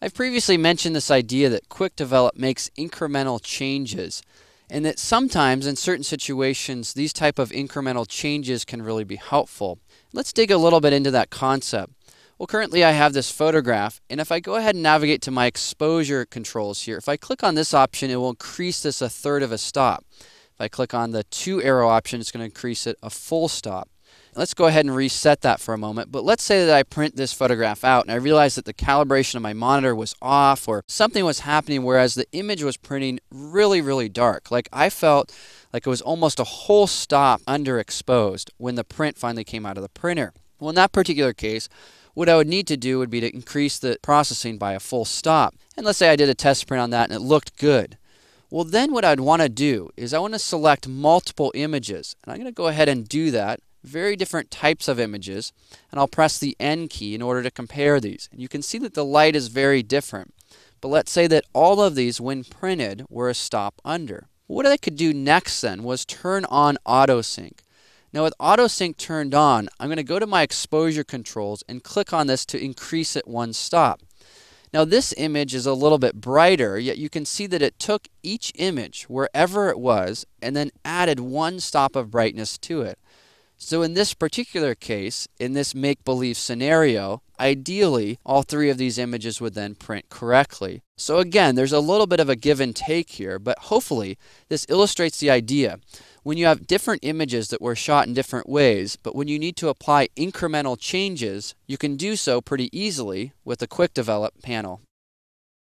I've previously mentioned this idea that Quick Develop makes incremental changes, and that sometimes in certain situations these type of incremental changes can really be helpful. Let's dig a little bit into that concept. Well, currently I have this photograph, and if I go ahead and navigate to my exposure controls here, if I click on this option, it will increase this a third of a stop. If I click on the 2 arrow option, it's going to increase it a full stop. Let's go ahead and reset that for a moment, but let's say that I print this photograph out and I realize that the calibration of my monitor was off or something was happening whereas the image was printing really dark. Like I felt like it was almost a whole stop underexposed when the print finally came out of the printer. Well, in that particular case, what I would need to do would be to increase the processing by a full stop. And let's say I did a test print on that and it looked good. Well, then what I'd want to do is I want to select multiple images. And I'm going to go ahead and do that. Very different types of images. And I'll press the N key in order to compare these. And you can see that the light is very different. But let's say that all of these, when printed, were a stop under. What I could do next then was turn on AutoSync. Now with AutoSync turned on, I'm going to go to my exposure controls and click on this to increase it 1 stop. Now this image is a little bit brighter, yet you can see that it took each image wherever it was and then added 1 stop of brightness to it. So in this particular case, in this make-believe scenario, ideally all 3 of these images would then print correctly. So again, there's a little bit of a give and take here, but hopefully this illustrates the idea. When you have different images that were shot in different ways, but when you need to apply incremental changes, you can do so pretty easily with the Quick Develop panel.